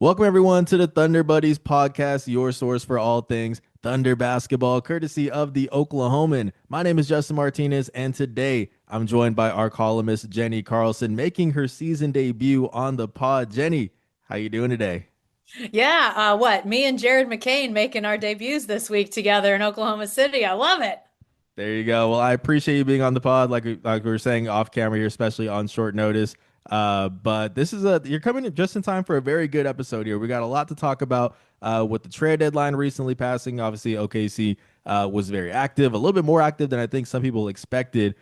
Welcome everyone to the Thunder Buddies podcast, your source for all things Thunder basketball, courtesy of the Oklahoman. My name is Justin Martinez, and today I'm joined by our columnist Jenni Carlson, making her season debut on the pod. Jenni, how you doing today? Yeah, what? Me and Jared McCain making our debuts this week together in Oklahoma City. I love it. There you go. Well, I appreciate you being on the pod, like we were saying off camera here, especially on short notice. But this is a you're coming in just in time for a very good episode here. We got a lot to talk about with the trade deadline recently passing. Obviously, OKC was very active, a little bit more active than I think some people expected.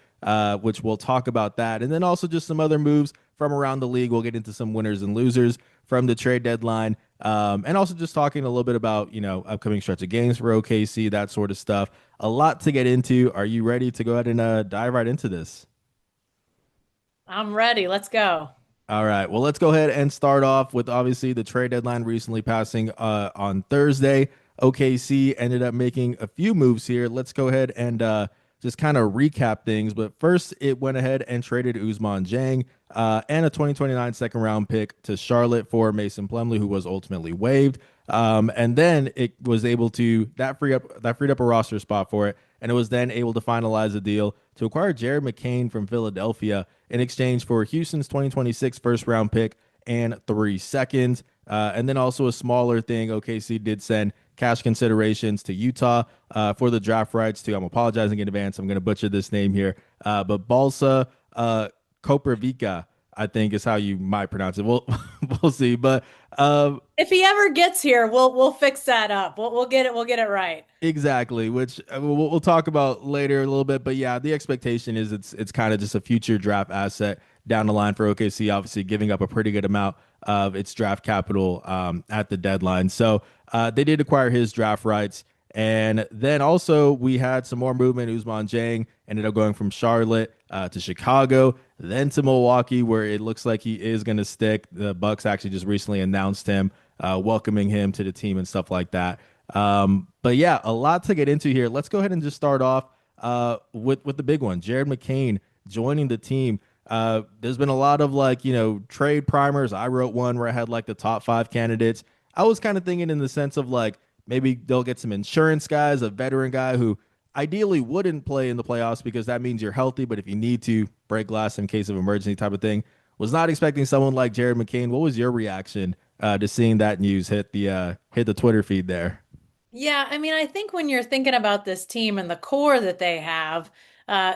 Which we'll talk about that, and then also just some other moves from around the league. We'll get into some winners and losers from the trade deadline. And also just talking a little bit about, upcoming stretch of games for OKC, that sort of stuff. A lot to get into. Are you ready to go ahead and dive right into this? I'm ready. Let's go. All right. Well, let's go ahead and start off with obviously the trade deadline recently passing on Thursday. OKC ended up making a few moves here. Let's go ahead and just kind of recap things. But first, it went ahead and traded Usman Jang and a 2029 second round pick to Charlotte for Mason Plumlee, who was ultimately waived. And then it was able to that freed up a roster spot for it, and it was then able to finalize a deal to acquire Jared McCain from Philadelphia in exchange for Houston's 2026 first round pick and 3 seconds. And then also a smaller thing, OKC did send cash considerations to Utah for the draft rights to, I'm apologizing in advance, I'm going to butcher this name here, but Balsa Koprivica, I think is how you might pronounce it. We'll see. But If he ever gets here, we'll fix that up. We'll get it. We'll get it right. exactly, which we'll talk about later a little bit. But yeah, the expectation is it's kind of just a future draft asset down the line for OKC, obviously giving up a pretty good amount of its draft capital at the deadline. So they did acquire his draft rights. And then also we had some more movement. Usman Jang ended up going from Charlotte to Chicago, then to Milwaukee, where it looks like he is going to stick. The Bucks actually just recently announced him, welcoming him to the team and stuff like that. But yeah, a lot to get into here. Let's go ahead and just start off with the big one, Jared McCain joining the team. There's been a lot of trade primers. I wrote one where I had like the top five candidates. I was kind of thinking in the sense of like maybe they'll get some insurance guys, a veteran guy who ideally wouldn't play in the playoffs because that means you're healthy, but if you need to break glass in case of emergency type of thing. Was not expecting someone like Jared McCain. What was your reaction to seeing that news hit the Twitter feed there? Yeah, I mean, I think when you're thinking about this team and the core that they have,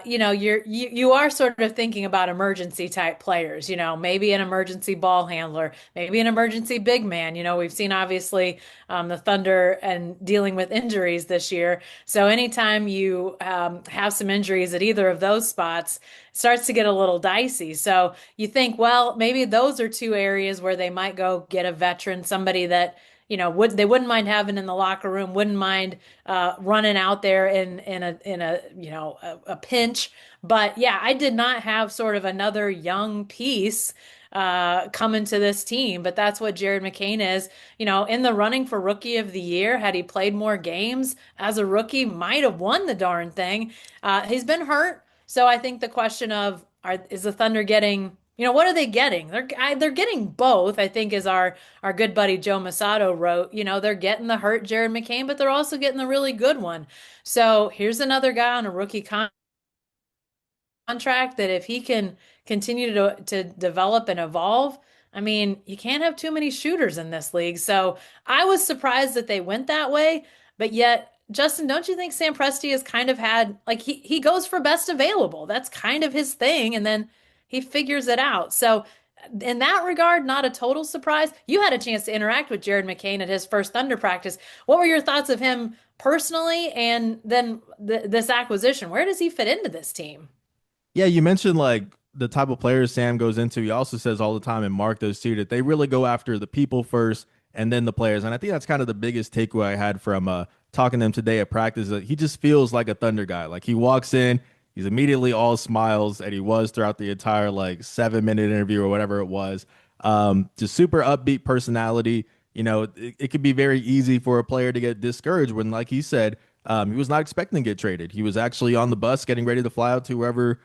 you are sort of thinking about emergency type players, maybe an emergency ball handler, maybe an emergency big man. We've seen obviously the Thunder and dealing with injuries this year. So anytime you have some injuries at either of those spots, it starts to get a little dicey. So you think, well, maybe those are two areas where they might go get a veteran, somebody that wouldn't mind having in the locker room, wouldn't mind running out there in a pinch. But yeah, I did not have sort of another young piece coming to this team, but that's what Jared McCain is. In the running for Rookie of the Year, had he played more games as a rookie, might have won the darn thing. He's been hurt, so I think the question of is the Thunder getting what are they getting? They're getting both, I think, as our good buddy Joe Masato wrote. They're getting the hurt Jared McCain, but they're also getting the really good one. So here's another guy on a rookie contract that if he can continue to develop and evolve, I mean, you can't have too many shooters in this league. So I was surprised that they went that way, but yet, Justin, don't you think Sam Presti has kind of had like he goes for best available. That's kind of his thing, and then he figures it out. So in that regard, not a total surprise. You had a chance to interact with Jared McCain at his first Thunder practice. What were your thoughts of him personally, and then this acquisition? Where does he fit into this team? Yeah, you mentioned like the type of players Sam goes into. He also says all the time, and Mark does too, that they really go after the people first and then the players. And I think that's kind of the biggest takeaway I had from talking to him today at practice. That he just feels like a Thunder guy. Like he walks in, he's immediately all smiles, and he was throughout the entire like 7 minute interview or whatever it was. Just super upbeat personality. It could be very easy for a player to get discouraged when, like he said, he was not expecting to get traded. He was actually on the bus getting ready to fly out to wherever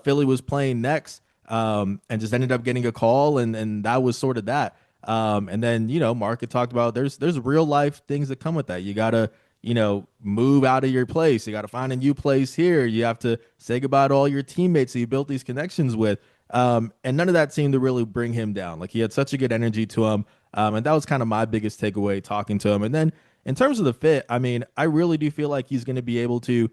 Philly was playing next, and just ended up getting a call, and that was sort of that. And then, Mark had talked about there's real life things that come with that. You gotta, move out of your place. You gotta find a new place here. You have to say goodbye to all your teammates that you built these connections with. And none of that seemed to really bring him down. Like he had such a good energy to him. And that was kind of my biggest takeaway talking to him. And then in terms of the fit, I mean, I really do feel like he's going to be able to,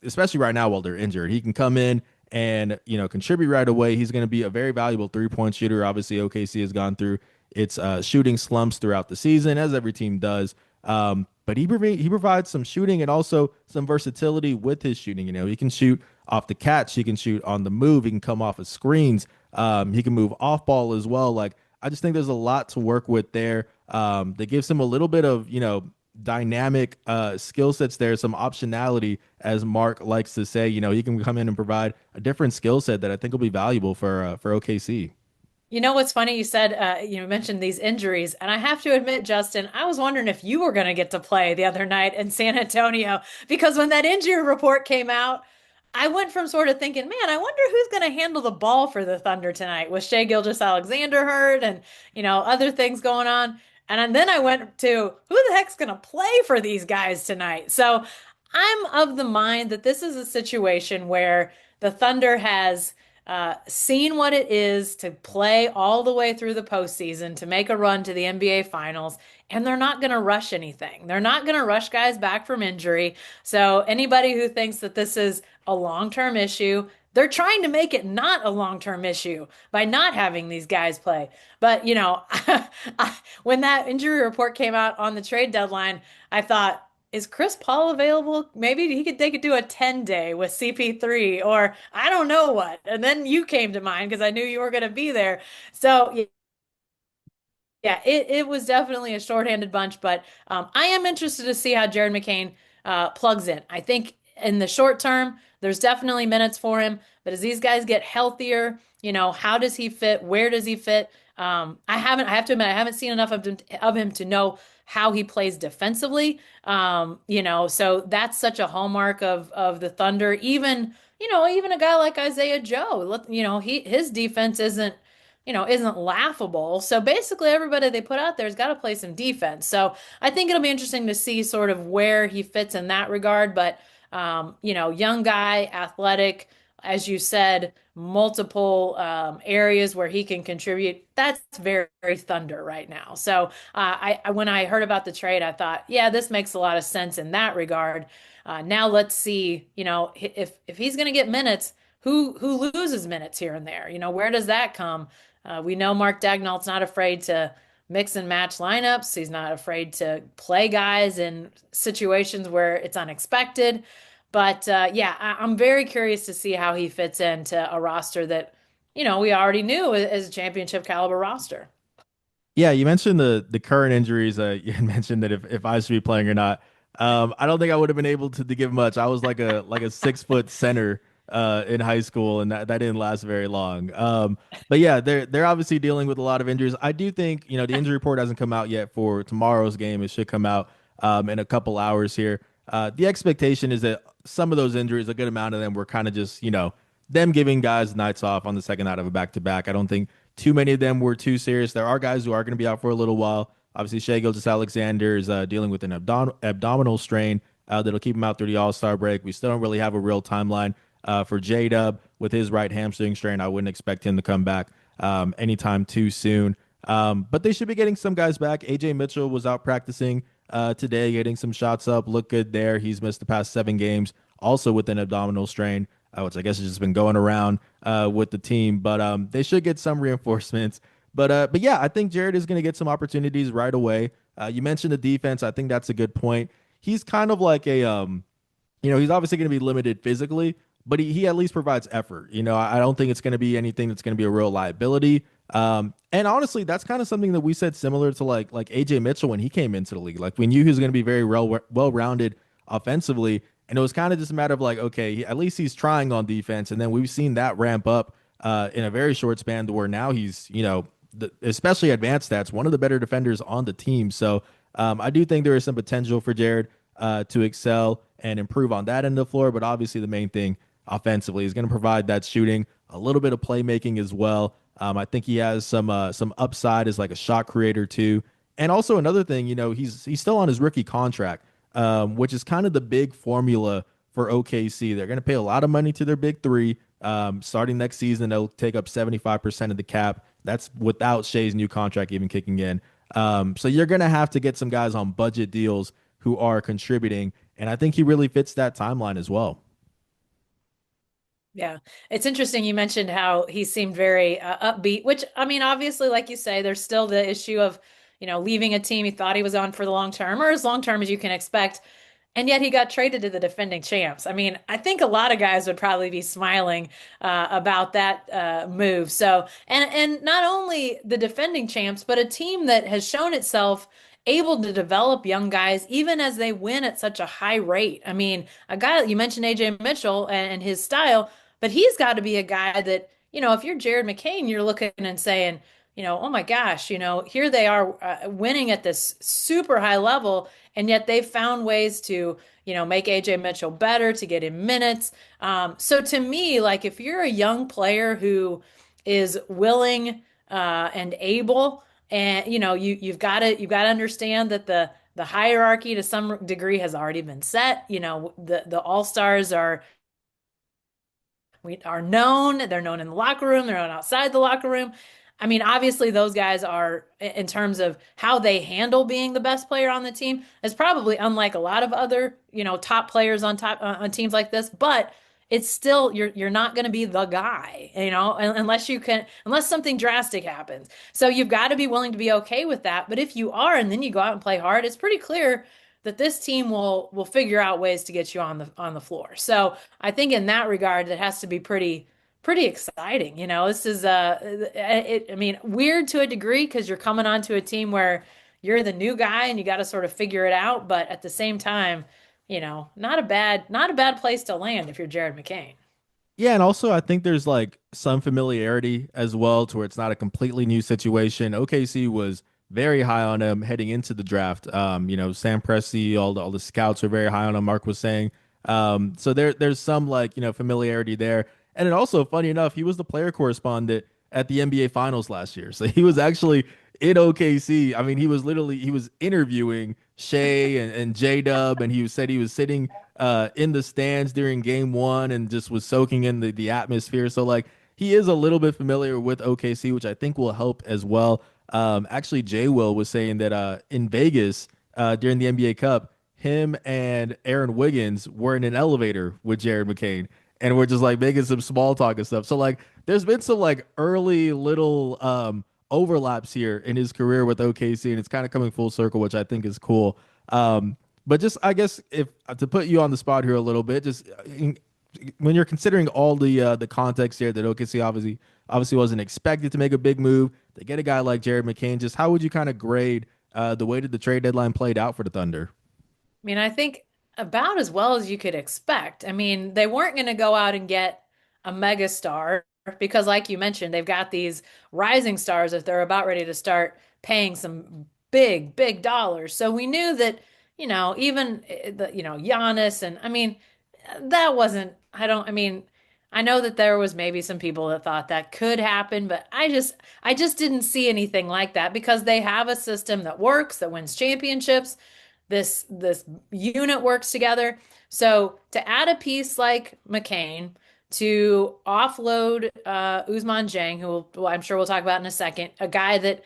especially right now while they're injured, he can come in and contribute right away. He's going to be a very valuable 3-point shooter. Obviously, OKC has gone through its shooting slumps throughout the season, as every team does. But he provides some shooting and also some versatility with his shooting. He can shoot off the catch, he can shoot on the move, he can come off of screens, he can move off ball as well. Like I just think there's a lot to work with there. That gives him a little bit of dynamic skill sets there, some optionality, as Mark likes to say. He can come in and provide a different skill set that I think will be valuable for OKC. You know what's funny? You said you mentioned these injuries, and I have to admit, Justin, I was wondering if you were going to get to play the other night in San Antonio because when that injury report came out, I went from sort of thinking, man, I wonder who's going to handle the ball for the Thunder tonight. Was Shea Gilgeous-Alexander hurt, and other things going on? And then I went to who the heck's going to play for these guys tonight? So I'm of the mind that this is a situation where the Thunder has seen what it is to play all the way through the postseason to make a run to the NBA Finals, and they're not going to rush anything. They're not going to rush guys back from injury. So anybody who thinks that this is a long-term issue, they're trying to make it not a long-term issue by not having these guys play. But, when that injury report came out on the trade deadline, I thought, is Chris Paul available? Maybe they could do a 10-day with CP3 or I don't know what. And then you came to mind because I knew you were going to be there. So yeah, it was definitely a shorthanded bunch, but I am interested to see how Jared McCain plugs in. I think in the short term, there's definitely minutes for him, but as these guys get healthier, how does he fit? Where does he fit? I have to admit, I haven't seen enough of him to know how he plays defensively. So that's such a hallmark of the Thunder. Even a guy like Isaiah Joe, his defense isn't laughable. So basically everybody they put out there has got to play some defense. So I think it'll be interesting to see sort of where he fits in that regard. But young guy, athletic, as you said, multiple areas where he can contribute. That's very, very Thunder right now. So when I heard about the trade, I thought, yeah, this makes a lot of sense in that regard. Now let's see, if he's going to get minutes, who loses minutes here and there? Where does that come? We know Mark Dagnall's not afraid to mix and match lineups. He's not afraid to play guys in situations where it's unexpected. But yeah, I'm very curious to see how he fits into a roster that, we already knew as a championship caliber roster. Yeah, you mentioned the current injuries. You had mentioned that if I should be playing or not. I don't think I would have been able to give much. I was like a 6 foot center in high school, and that didn't last very long. But yeah, they're obviously dealing with a lot of injuries. I do think the injury report hasn't come out yet for tomorrow's game. It should come out in a couple hours here. The expectation is that some of those injuries, a good amount of them, were kind of just them giving guys nights off on the second night of a back to back. I don't think too many of them were too serious. There are guys who are going to be out for a little while. Obviously, Shai Gilgeous-Alexander is dealing with an abdominal strain that'll keep him out through the All-Star break. We still don't really have a real timeline for J-Dub with his right hamstring strain. I wouldn't expect him to come back anytime too soon. But they should be getting some guys back. AJ Mitchell was out practicing today, getting some shots up. Looked good there. He's missed the past 7 games, also with an abdominal strain, which I guess has just been going around with the team. But they should get some reinforcements. But yeah, I think Jared is going to get some opportunities right away. You mentioned the defense. I think that's a good point. He's kind of like he's obviously going to be limited physically, but he at least provides effort. I don't think it's going to be anything that's going to be a real liability. And honestly, that's kind of something that we said similar to like AJ Mitchell when he came into the league. Like we knew he was going to be very well-rounded offensively, and it was kind of just a matter of like, okay, at least he's trying on defense. And then we've seen that ramp up in a very short span to where now he's, especially advanced stats, one of the better defenders on the team. So I do think there is some potential for Jared to excel and improve on that end of the floor. But obviously the main thing offensively is going to provide that shooting, a little bit of playmaking as well. I think he has some upside as like a shot creator too. And also another thing, he's still on his rookie contract, which is kind of the big formula for OKC. They're going to pay a lot of money to their big three. Starting next season, they'll take up 75% of the cap. That's without Shea's new contract even kicking in. So you're going to have to get some guys on budget deals who are contributing. And I think he really fits that timeline as well. Yeah. It's interesting you mentioned how he seemed very upbeat, which I mean, obviously, like you say, there's still the issue of, leaving a team he thought he was on for the long term or as long term as you can expect. And yet he got traded to the defending champs. I mean, I think a lot of guys would probably be smiling about that move. So, and not only the defending champs, but a team that has shown itself able to develop young guys even as they win at such a high rate. I mean, a guy you mentioned AJ Mitchell and his style, but he's got to be a guy that, if you're Jared McCain, you're looking and saying, oh my gosh, here they are winning at this super high level, and yet they've found ways to, make AJ Mitchell better, to get him minutes. So to me, like if you're a young player who is willing and able, and you've got to understand that the hierarchy to some degree has already been set. The all-stars are known. They're known in the locker room. They're known outside the locker room. I mean, obviously, those guys are, in terms of how they handle being the best player on the team, is probably unlike a lot of other, top players on teams like this. But it's still you're not going to be the guy, unless something drastic happens. So you've got to be willing to be okay with that. But if you are, and then you go out and play hard, it's pretty clear that this team will figure out ways to get you on the floor. So I think in that regard, it has to be pretty exciting. This is I mean, weird to a degree because you're coming onto a team where you're the new guy and you got to sort of figure it out. But at the same time, not a bad place to land if you're Jared McCain. Yeah, and also I think there's like some familiarity as well to where it's not a completely new situation. OKC was very high on him heading into the draft. Sam Presti, all the scouts are very high on him, Mark was saying. So there's some like, familiarity there. And it also, funny enough, he was the player correspondent at the NBA Finals last year. So he was actually in OKC. I mean, he was interviewing Shea and J Dub, and said he was sitting in the stands during game one and just was soaking in the atmosphere. So like he is a little bit familiar with OKC, which I think will help as well. Actually, Jay Will was saying that in Vegas during the NBA Cup, him and Aaron Wiggins were in an elevator with Jared McCain, and we're just like making some small talk and stuff. So like, there's been some like early little overlaps here in his career with OKC, and it's kind of coming full circle, which I think is cool. But just I guess if to put you on the spot here a little bit, just when you're considering all the context here that OKC obviously wasn't expected to make a big move, they get a guy like Jared McCain. Just how would you kind of grade the way that the trade deadline played out for the Thunder? I mean, I think about as well as you could expect. I mean, they weren't going to go out and get a mega star because, like you mentioned, they've got these rising stars that they're about ready to start paying some big, big dollars. So we knew that, even Giannis, and I mean, that wasn't, I mean, I know that there was maybe some people that thought that could happen, but I just didn't see anything like that because they have a system that works, that wins championships. This unit works together. So to add a piece like McCain, to offload Usman Jang, who I'm sure we'll talk about in a second, a guy that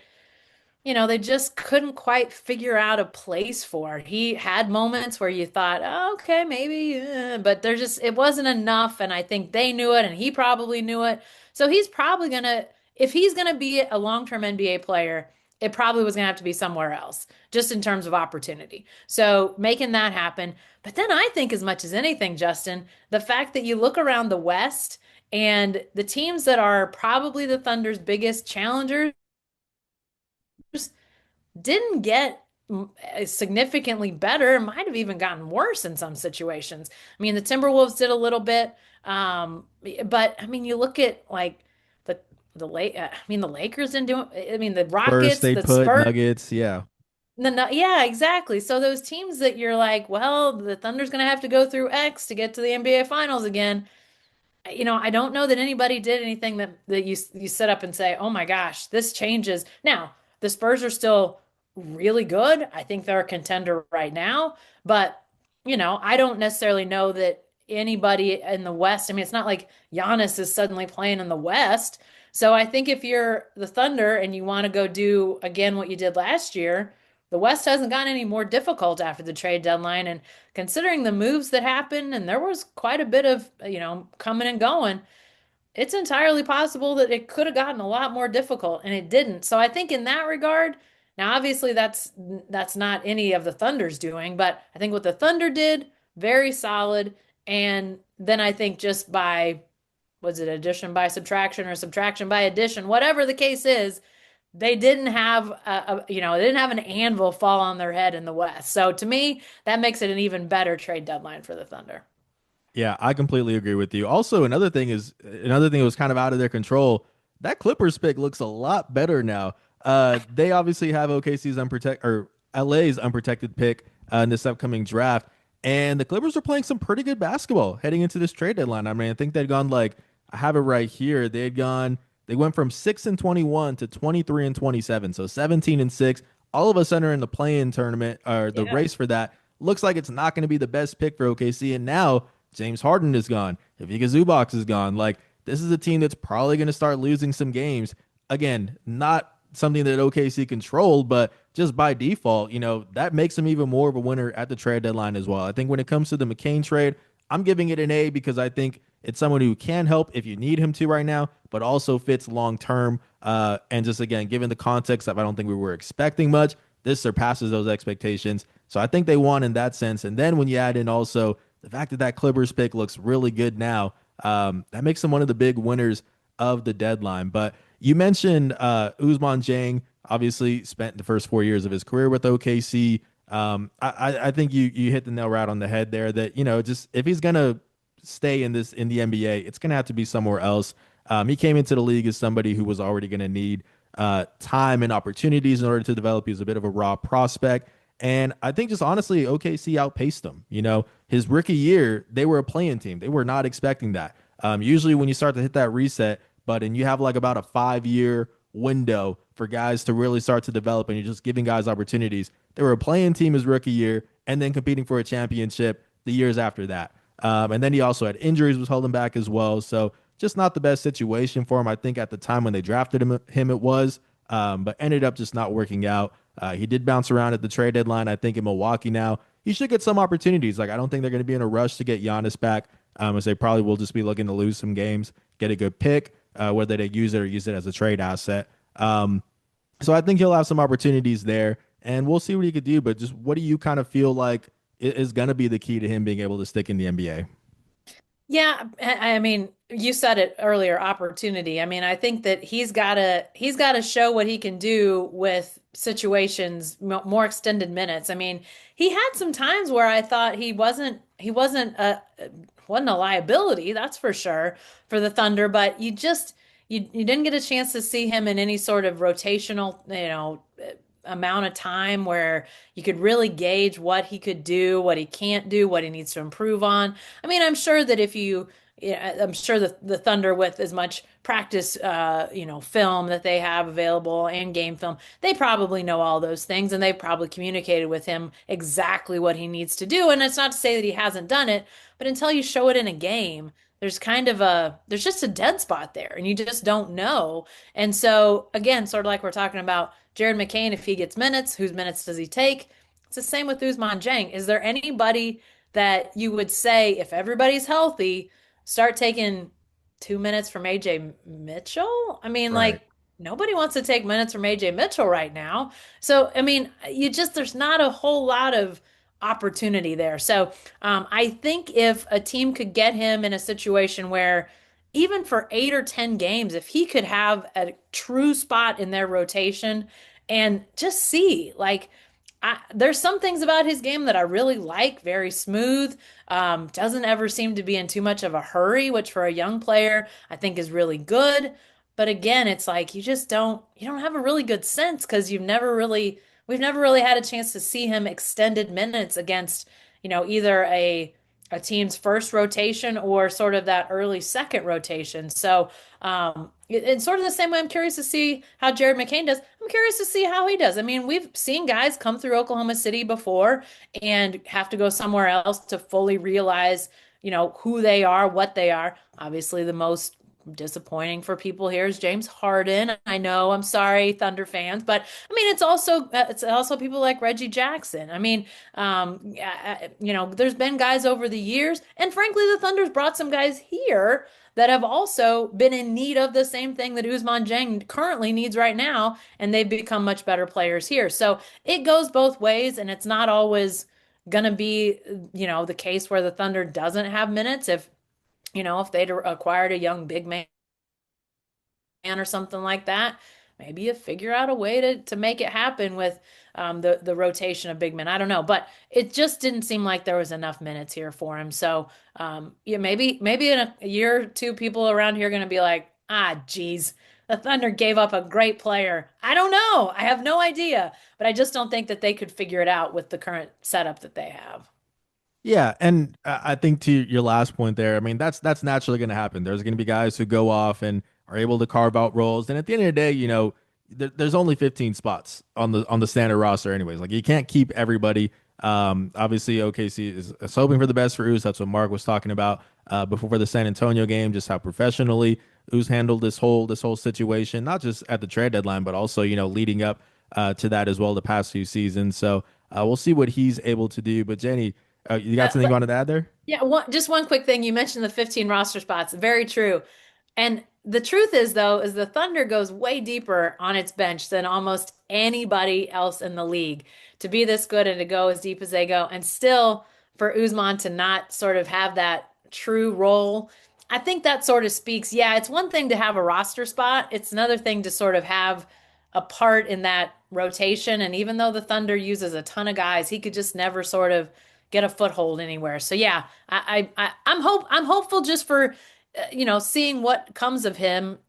they just couldn't quite figure out a place for. He had moments where you thought, oh, okay, maybe, but it wasn't enough. And I think they knew it, and he probably knew it. So he's probably if he's gonna be a long-term NBA player, it probably was gonna have to be somewhere else, just in terms of opportunity. So making that happen. But then I think, as much as anything, Justin, the fact that you look around the West and the teams that are probably the Thunder's biggest challengers didn't get significantly better, might have even gotten worse in some situations. I mean, the Timberwolves did a little bit, but I mean, you look at like the late. I mean, the Lakers didn't do it. I mean, the First Rockets, they the put Spurs. Nuggets, yeah. Yeah, exactly. So those teams that you're like, well, the Thunder's going to have to go through X to get to the NBA Finals again. I don't know that anybody did anything that you sit up and say, "Oh my gosh, this changes." Now, the Spurs are still really good. I think they're a contender right now, but I don't necessarily know that anybody in the West. I mean, it's not like Giannis is suddenly playing in the West. So I think if you're the Thunder and you want to go do again what you did last year, the West hasn't gotten any more difficult after the trade deadline, and considering the moves that happened, and there was quite a bit of, coming and going, it's entirely possible that it could have gotten a lot more difficult, and it didn't. So I think in that regard, now obviously that's not any of the Thunder's doing, but I think what the Thunder did, very solid. And then I think just by, was it addition by subtraction or subtraction by addition, whatever the case is, they didn't have they didn't have an anvil fall on their head in the West. So to me, that makes it an even better trade deadline for the Thunder. Yeah, I completely agree with you. Also, another thing that was kind of out of their control. That Clippers pick looks a lot better now. They obviously have OKC's unprotected or LA's unprotected pick in this upcoming draft, and the Clippers are playing some pretty good basketball heading into this trade deadline. I mean, I think they'd gone like I have it right here. They went from 6-21 to 23-27, so 17-6. All of a sudden, are in the play-in tournament or the Yeah. race for that. Looks like it's not going to be the best pick for OKC, and now James Harden is gone. Ivica Zubac is gone. Like this is a team that's probably going to start losing some games. Again, not something that OKC controlled, but just by default, that makes them even more of a winner at the trade deadline as well. I think when it comes to the McCain trade, I'm giving it an A because I think it's someone who can help if you need him to right now, but also fits long term. And just again, given the context of I don't think we were expecting much, this surpasses those expectations. So I think they won in that sense. And then when you add in also the fact that that Clippers pick looks really good now, that makes them one of the big winners of the deadline. But you mentioned Ousmane Dieng, obviously spent the first 4 years of his career with OKC. I think you hit the nail right on the head there. That just if he's gonna stay in the NBA, it's gonna have to be somewhere else. He came into the league as somebody who was already gonna need time and opportunities in order to develop. He was a bit of a raw prospect. And I think just honestly, OKC outpaced them. His rookie year, they were a playing team. They were not expecting that. Usually, when you start to hit that reset button, you have like about a 5 year window for guys to really start to develop, and you're just giving guys opportunities. They were a playing team his rookie year, and then competing for a championship the years after that. And then he also had injuries, was holding back as well. So just not the best situation for him. I think at the time when they drafted him it was, but ended up just not working out. He did bounce around at the trade deadline. I think in Milwaukee now, he should get some opportunities. Like I don't think they're going to be in a rush to get Giannis back, as they probably will just be looking to lose some games, get a good pick, whether they use it or use it as a trade asset. So I think he'll have some opportunities there, and we'll see what he could do. But just what do you kind of feel like is going to be the key to him being able to stick in the NBA? Yeah, I mean, you said it earlier, opportunity. I mean, I think that he's got to show what he can do with situations, more extended minutes. I mean, he had some times where I thought he wasn't a liability, that's for sure, for the Thunder, but you didn't get a chance to see him in any sort of rotational, amount of time where you could really gauge what he could do, what he can't do, what he needs to improve on. I mean, I'm sure that if you, yeah, I'm sure the Thunder with as much practice, film that they have available and game film, they probably know all those things and they've probably communicated with him exactly what he needs to do. And it's not to say that he hasn't done it, but until you show it in a game, there's just a dead spot there and you just don't know. And so again, sort of like we're talking about Jared McCain, if he gets minutes, whose minutes does he take? It's the same with Ousmane Dieng. Is there anybody that you would say, if everybody's healthy, start taking 2 minutes from AJ Mitchell? I mean, Right. like, nobody wants to take minutes from AJ Mitchell right now. So, I mean, there's not a whole lot of opportunity there. So, I think if a team could get him in a situation where even for 8 or 10 games, if he could have a true spot in their rotation and just see, like, there's some things about his game that I really like, very smooth, doesn't ever seem to be in too much of a hurry, which for a young player, I think is really good. But again, it's like you don't have a really good sense because we've never really had a chance to see him extended minutes against, either a a team's first rotation or sort of that early second rotation. So, it's sort of the same way I'm curious to see how Jared McCain does. I'm curious to see how he does. I mean, we've seen guys come through Oklahoma City before and have to go somewhere else to fully realize, who they are, what they are. Obviously, the most disappointing for people here is James Harden. I know, I'm sorry, Thunder fans, but I mean, it's also people like Reggie Jackson. I mean, there's been guys over the years, and frankly, the Thunder's brought some guys here that have also been in need of the same thing that Ousmane Dieng currently needs right now, and they've become much better players here. So it goes both ways, and it's not always gonna be, the case where the Thunder doesn't have minutes. If they'd acquired a young big man or something like that, maybe you figure out a way to make it happen with the rotation of big men. I don't know, but it just didn't seem like there was enough minutes here for him. So yeah, maybe in a year or two, people around here are going to be like, geez, the Thunder gave up a great player. I don't know. I have no idea, but I just don't think that they could figure it out with the current setup that they have. Yeah, and I think to your last point there, I mean that's naturally going to happen. There's going to be guys who go off and are able to carve out roles, and at the end of the day, there's only 15 spots on the standard roster, anyways. Like you can't keep everybody. Obviously, OKC is hoping for the best for Uz. That's what Mark was talking about before the San Antonio game, just how professionally Uz handled this whole situation, not just at the trade deadline, but also leading up to that as well the past few seasons. So we'll see what he's able to do. But Jenny. You got something you wanted to add there? Yeah, just one quick thing. You mentioned the 15 roster spots. Very true. And the truth is, though, is the Thunder goes way deeper on its bench than almost anybody else in the league to be this good and to go as deep as they go. And still, for Usman to not sort of have that true role, I think that sort of speaks. Yeah, it's one thing to have a roster spot, it's another thing to sort of have a part in that rotation. And even though the Thunder uses a ton of guys, he could just never sort of get a foothold anywhere. So yeah, I'm hopeful just for seeing what comes of him.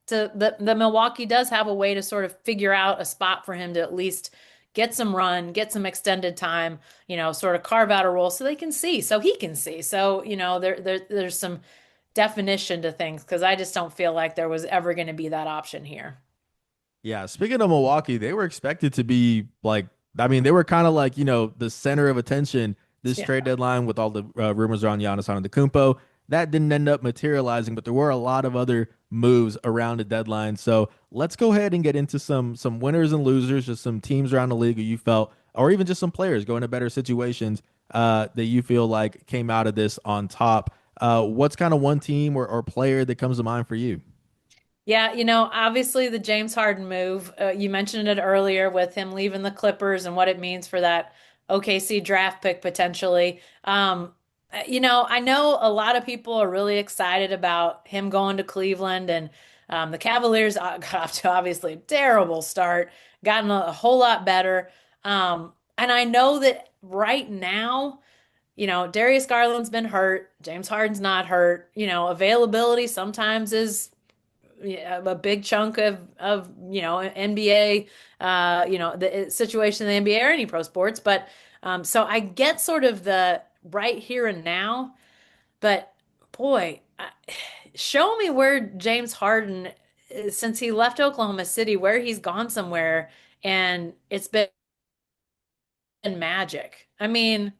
The Milwaukee does have a way to sort of figure out a spot for him to at least get some run, get some extended time, sort of carve out a role so they can see, so he can see. So, there's some definition to things because I just don't feel like there was ever going to be that option here. Yeah, speaking of Milwaukee, they were expected to be like, I mean, they were kind of like, the center of attention this Yeah. trade deadline with all the rumors around Giannis Antetokounmpo. That didn't end up materializing, but there were a lot of other moves around the deadline. So let's go ahead and get into some winners and losers, just some teams around the league who you felt, or even just some players going to better situations that you feel like came out of this on top. What's kind of one team or player that comes to mind for you? Yeah, obviously the James Harden move, you mentioned it earlier with him leaving the Clippers and what it means for that OKC draft pick potentially. I know a lot of people are really excited about him going to Cleveland, and the Cavaliers got off to obviously a terrible start, gotten a whole lot better. And I know that right now, Darius Garland's been hurt, James Harden's not hurt. Availability sometimes is, yeah, a big chunk of NBA, the situation in the NBA or any pro sports. But so I get sort of the right here and now, but boy, show me where James Harden, since he left Oklahoma City, where he's gone somewhere and it's been magic. I mean,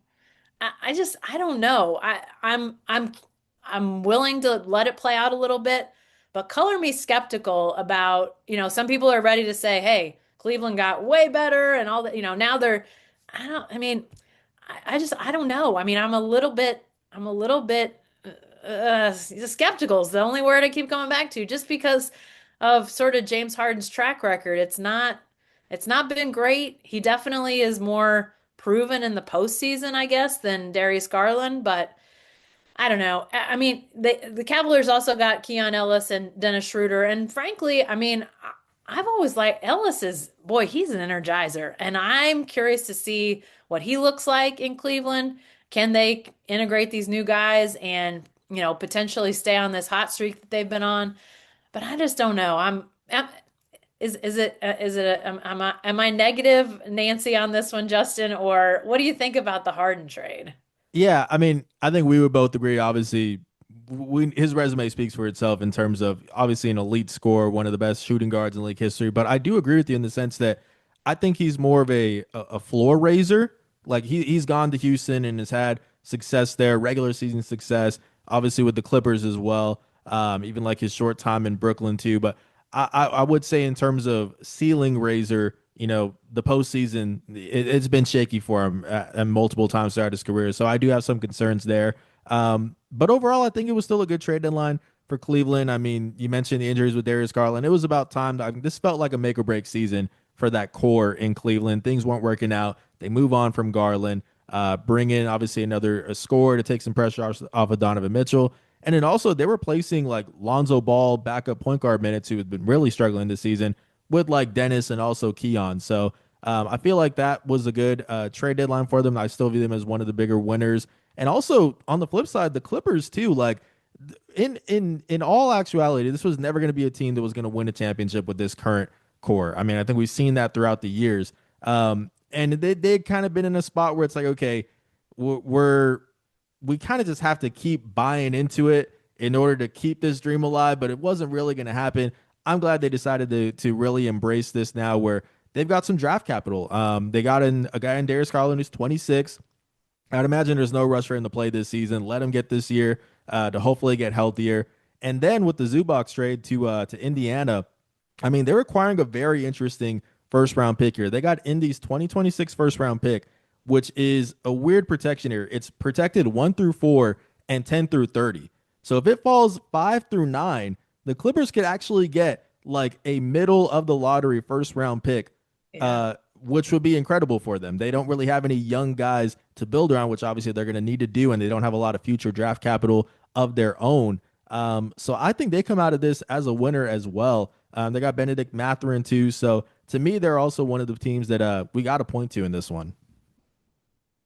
I don't know. I'm willing to let it play out a little bit, but color me skeptical about, some people are ready to say, hey, Cleveland got way better and all that, now they're, I mean, I don't know. I mean, I'm a little bit skeptical is the only word I keep coming back to, just because of sort of James Harden's track record. It's not been great. He definitely is more proven in the postseason, I guess, than Darius Garland, but I don't know. I mean, the Cavaliers also got Keon Ellis and Dennis Schroeder, and frankly, I mean, I've always liked Ellis is, boy, he's an energizer, and I'm curious to see what he looks like in Cleveland. Can they integrate these new guys and, potentially stay on this hot streak that they've been on? But I just don't know. Am I negative Nancy on this one, Justin, or what do you think about the Harden trade? Yeah, I mean, I think we would both agree. Obviously, his resume speaks for itself in terms of obviously an elite scorer, one of the best shooting guards in league history. But I do agree with you in the sense that I think he's more of a floor raiser. Like he's gone to Houston and has had success there, regular season success, obviously with the Clippers as well. Even like his short time in Brooklyn too. But I would say in terms of ceiling raiser, the postseason, it's been shaky for him at multiple times throughout his career. So I do have some concerns there. But overall, I think it was still a good trade deadline for Cleveland. I mean, you mentioned the injuries with Darius Garland. It was about time. This felt like a make or break season for that core in Cleveland. Things weren't working out. They move on from Garland, bring in obviously another a scorer to take some pressure off of Donovan Mitchell. And then also they were placing like Lonzo Ball backup point guard minutes, who had been really struggling this season, with like Dennis and also Keon. So I feel like that was a good trade deadline for them. I still view them as one of the bigger winners. And also on the flip side, the Clippers too. Like in all actuality, this was never going to be a team that was going to win a championship with this current core. I mean, I think we've seen that throughout the years. And they'd kind of been in a spot where it's like, okay, we're we kind of just have to keep buying into it in order to keep this dream alive, but it wasn't really going to happen. I'm glad they decided to really embrace this now where they've got some draft capital. They got in a guy in Darius Garland who's 26. I'd imagine there's no rush for him to play this season. Let him get this year to hopefully get healthier. And then with the Zubac trade to Indiana, I mean, they're acquiring a very interesting first round pick here. They got Indy's 2026 first round pick, which is a weird protection here. It's protected 1 through 4 and 10 through 30. So if it falls 5 through 9, the Clippers could actually get like a middle of the lottery first round pick, Yeah. which would be incredible for them. They don't really have any young guys to build around, which obviously they're going to need to do, and they don't have a lot of future draft capital of their own. So I think they come out of this as a winner as well. They got Benedict Mathurin too. So to me, they're also one of the teams that we got to point to in this one.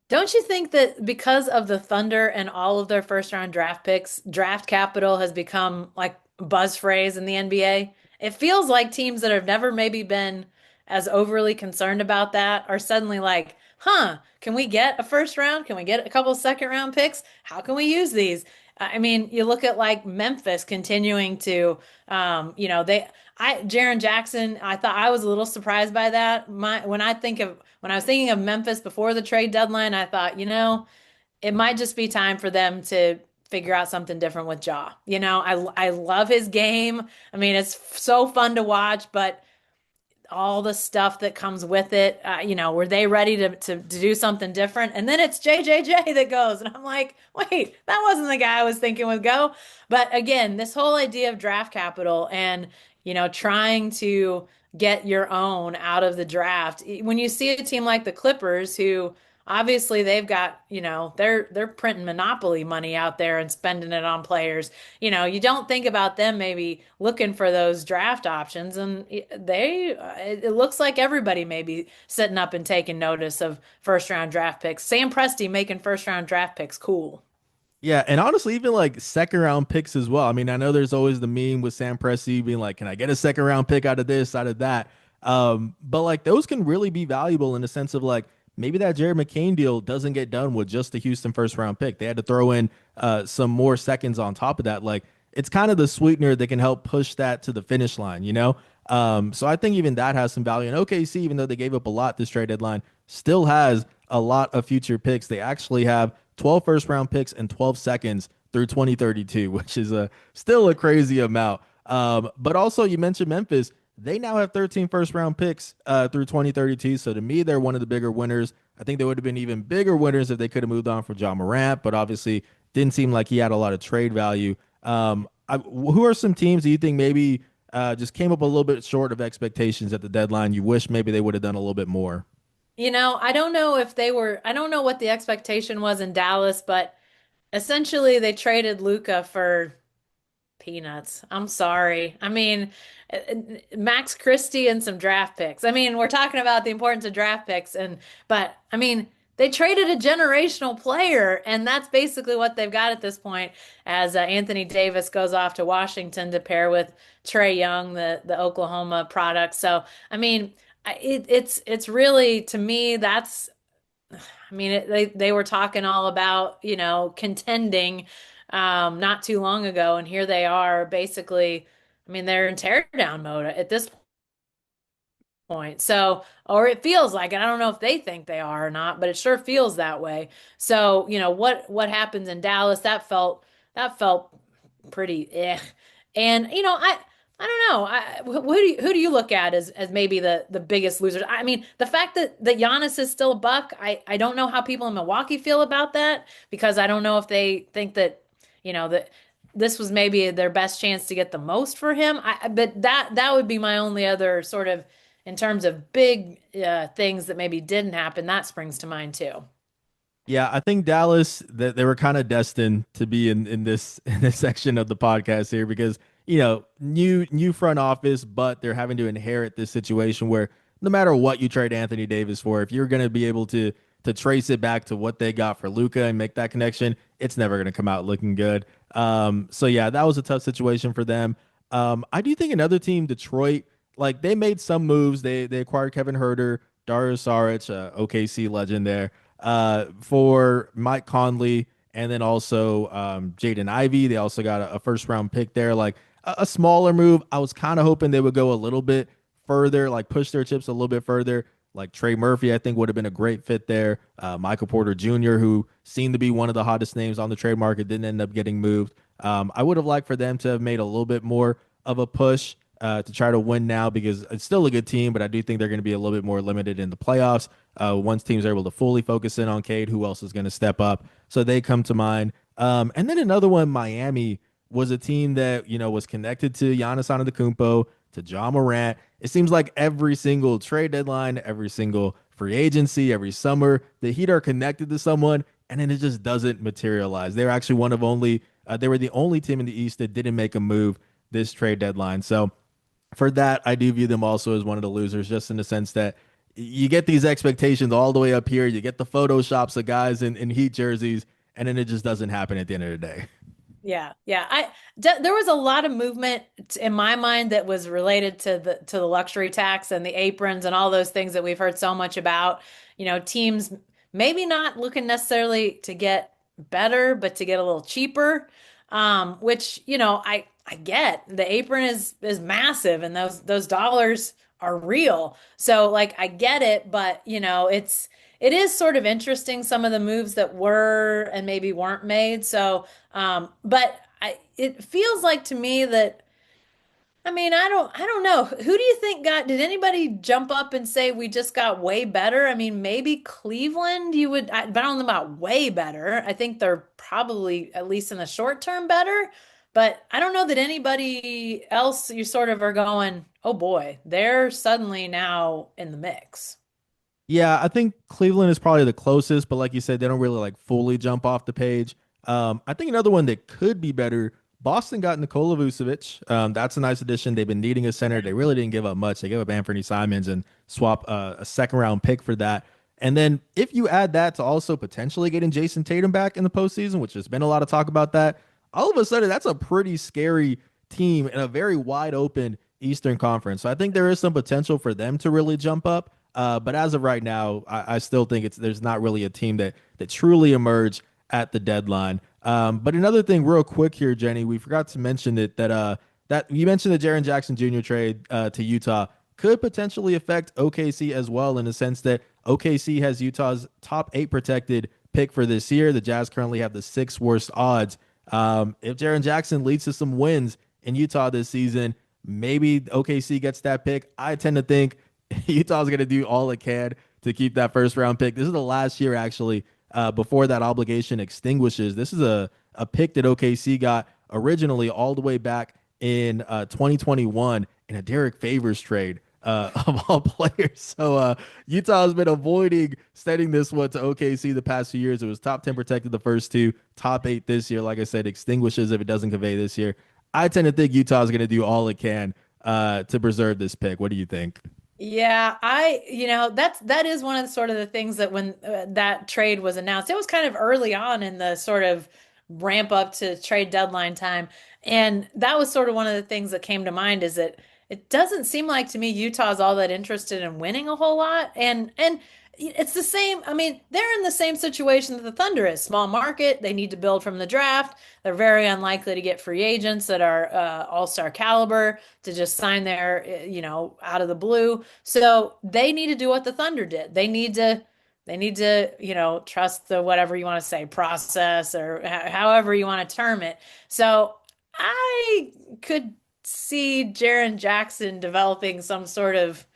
Don't you think that because of the Thunder and all of their first round draft picks, draft capital has become like a buzz phrase in the NBA? It feels like teams that have never maybe been as overly concerned about that are suddenly like, huh, can we get a first round? Can we get a couple second round picks? How can we use these? I mean, you look at like Memphis continuing to, Jaren Jackson, I thought I was a little surprised by that. When I was thinking of Memphis before the trade deadline, I thought, it might just be time for them to figure out something different with Ja. I love his game. I mean, it's so fun to watch, but all the stuff that comes with it. Were they ready to do something different? And then it's JJJ that goes. And I'm like, wait, that wasn't the guy I was thinking would go. But again, this whole idea of draft capital and, trying to get your own out of the draft. When you see a team like the Clippers, who obviously they've got, they're printing monopoly money out there and spending it on players. You don't think about them maybe looking for those draft options, and it looks like everybody may be sitting up and taking notice of first round draft picks. Sam Presti making first round draft picks cool. Yeah, and honestly, even like second round picks as well. I mean, I know there's always the meme with Sam Presti being like, "Can I get a second round pick out of this, out of that?" But like those can really be valuable in the sense of like maybe that Jared McCain deal doesn't get done with just the Houston first round pick. They had to throw in some more seconds on top of that. Like it's kind of the sweetener that can help push that to the finish line. So I think even that has some value. And OKC, even though they gave up a lot this trade deadline, still has a lot of future picks. They actually have 12 first round picks and 12 seconds through 2032, which is still a crazy amount. But also, you mentioned Memphis. They now have 13 first round picks through 2032. So to me, they're one of the bigger winners. I think they would have been even bigger winners if they could have moved on from John Morant, but obviously didn't seem like he had a lot of trade value. Who are some teams that you think maybe just came up a little bit short of expectations at the deadline? You wish maybe they would have done a little bit more. I don't know if I don't know what the expectation was in Dallas, but essentially they traded Luca for peanuts. I'm sorry. I mean, Max Christie and some draft picks. I mean, we're talking about the importance of draft picks, but I mean, they traded a generational player, and that's basically what they've got at this point. As Anthony Davis goes off to Washington to pair with Trey Young, the Oklahoma product. So, I mean, it's really to me I mean, they were talking all about, contending not too long ago, and here they are basically, I mean, they're in teardown mode at this point. So, or it feels like it. I don't know if they think they are or not, but it sure feels that way. So, what happens in Dallas, that felt pretty And I don't know. Who do you look at as maybe the biggest losers? I mean, the fact that Giannis is still a Buck, I don't know how people in Milwaukee feel about that because I don't know if they think that this was maybe their best chance to get the most for him. But that would be my only other sort of in terms of big things that maybe didn't happen. That springs to mind too. Yeah, I think Dallas that they were kind of destined to be in this in this section of the podcast here because new front office, but they're having to inherit this situation where no matter what you trade Anthony Davis for, if you're going to be able to trace it back to what they got for Luka and make that connection, it's never going to come out looking good. So yeah, that was a tough situation for them. I do think another team, Detroit, like they made some moves. They acquired Kevin Herter, Dario Saric, OKC legend there for Mike Conley, and then also Jaden Ivey. They also got a first round pick there, like a smaller move. I was kind of hoping they would go a little bit further, like push their chips a little bit further. Like Trey Murphy, I think would have been a great fit there. Michael Porter Jr., who seemed to be one of the hottest names on the trade market, didn't end up getting moved. I would have liked for them to have made a little bit more of a push to try to win now because it's still a good team, but I do think they're going to be a little bit more limited in the playoffs. Once teams are able to fully focus in on Cade, who else is going to step up? So they come to mind. And then another one, Miami, was a team that was connected to Giannis Antetokounmpo, to John Morant. It seems like every single trade deadline, every single free agency, every summer, the Heat are connected to someone, and then it just doesn't materialize. They're actually one of only. They were the only team in the East that didn't make a move this trade deadline. So for that, I do view them also as one of the losers, just in the sense that you get these expectations all the way up here. You get the photoshops of guys in Heat jerseys, and then it just doesn't happen at the end of the day. Yeah, yeah. There was a lot of movement in my mind that was related to the luxury tax and the aprons and all those things that we've heard so much about. Teams maybe not looking necessarily to get better, but to get a little cheaper. Which I get. The apron is massive, and those dollars are real. So like I get it, but it is sort of interesting some of the moves that were and maybe weren't made. So. But it feels like to me that I mean I don't know. Who do you think did anybody jump up and say we just got way better? I mean, maybe Cleveland you would, but I don't know about way better. I think they're probably at least in the short term better, but I don't know that anybody else you sort of are going, oh boy, they're suddenly now in the mix. Yeah, I think Cleveland is probably the closest, but like you said, they don't really like fully jump off the page. I think another one that could be better. Boston got Nikola Vucevic. That's a nice addition. They've been needing a center. They really didn't give up much. They gave up Anthony Simons and swap a second round pick for that. And then if you add that to also potentially getting Jason Tatum back in the postseason, which has been a lot of talk about that, all of a sudden that's a pretty scary team in a very wide open Eastern Conference. So I think there is some potential for them to really jump up. But as of right now, I still think there's not really a team that truly emerged at the deadline. But another thing, real quick here, Jenny, we forgot to mention it that you mentioned the Jaren Jackson Jr. trade to Utah could potentially affect OKC as well, in the sense that OKC has Utah's top 8 protected pick for this year. The Jazz currently have the 6th worst odds. If Jaren Jackson leads to some wins in Utah this season, maybe OKC gets that pick. I tend to think Utah's going to do all it can to keep that first round pick. This is the last year, actually, before that obligation extinguishes. This is a pick that OKC got originally all the way back in 2021 in a Derek Favors trade. Of all players. So Utah has been avoiding sending this one to OKC the past few years. It was top 10 protected the first two, top 8 this year. Like I said, extinguishes if it doesn't convey this year. I tend to think Utah is going to do all it can to preserve this pick. What do you think? Yeah, that is one of the sort of the things that when that trade was announced, it was kind of early on in the sort of ramp up to trade deadline time. And that was sort of one of the things that came to mind is that it doesn't seem like to me Utah's all that interested in winning a whole lot. And it's the same. I mean, they're in the same situation that the Thunder is. Small market. They need to build from the draft. They're very unlikely to get free agents that are all-star caliber to just sign there, out of the blue. So they need to do what the Thunder did. They need to, trust the whatever you want to say, process or however you want to term it. So I could see Jaren Jackson developing some sort of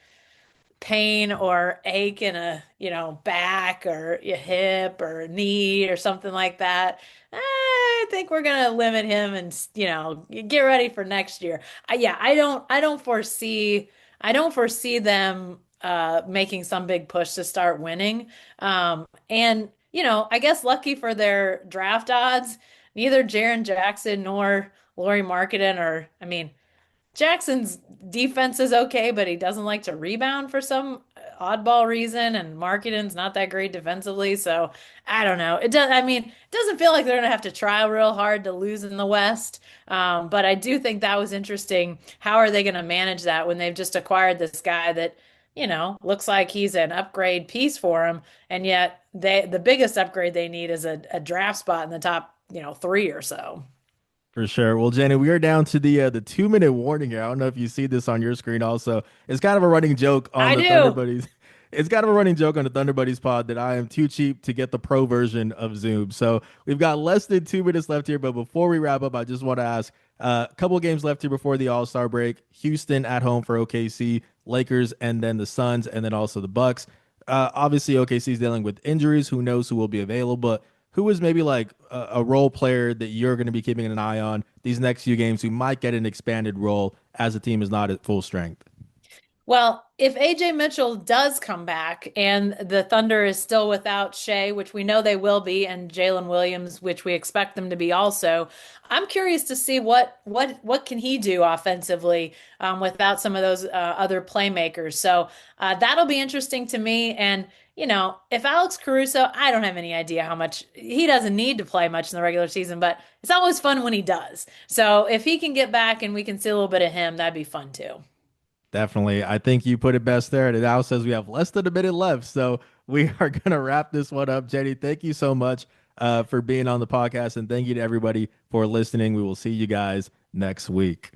pain or ache in a, back or a hip or a knee or something like that. I think we're gonna limit him and, get ready for next year. Yeah, I don't foresee them making some big push to start winning. And I guess lucky for their draft odds, neither Jaren Jackson nor Laurie Marketing or, I mean, Jackson's defense is okay, but he doesn't like to rebound for some oddball reason, and Marketing's not that great defensively. So I don't know. It does. I mean, it doesn't feel like they're gonna have to try real hard to lose in the West. But I do think that was interesting. How are they gonna manage that when they've just acquired this guy that, looks like he's an upgrade piece for them, and yet the biggest upgrade they need is a draft spot in the top, three or so. For sure. Well, Jenny, we are down to the 2 minute warning here. I don't know if you see this on your screen also. It's kind of a running joke on I the Thunder do. Buddies. It's kind of a running joke on the Thunder Buddies pod that I am too cheap to get the pro version of Zoom. So we've got less than 2 minutes left here. But before we wrap up, I just want to ask a couple of games left here before the All-Star break. Houston at home for OKC, Lakers, and then the Suns, and then also the Bucks. Obviously, OKC is dealing with injuries. Who knows who will be available? But who is maybe like a role player that you're going to be keeping an eye on these next few games who might get an expanded role as the team is not at full strength? Well, if AJ Mitchell does come back and the Thunder is still without Shea, which we know they will be, and Jalen Williams, which we expect them to be also, I'm curious to see what can he do offensively without some of those other playmakers. So that'll be interesting to me. And if Alex Caruso, I don't have any idea how much he doesn't need to play much in the regular season, but it's always fun when he does. So if he can get back and we can see a little bit of him, that'd be fun too. Definitely. I think you put it best there. And it now says we have less than a minute left. So we are going to wrap this one up. Jenny, thank you so much for being on the podcast. And thank you to everybody for listening. We will see you guys next week.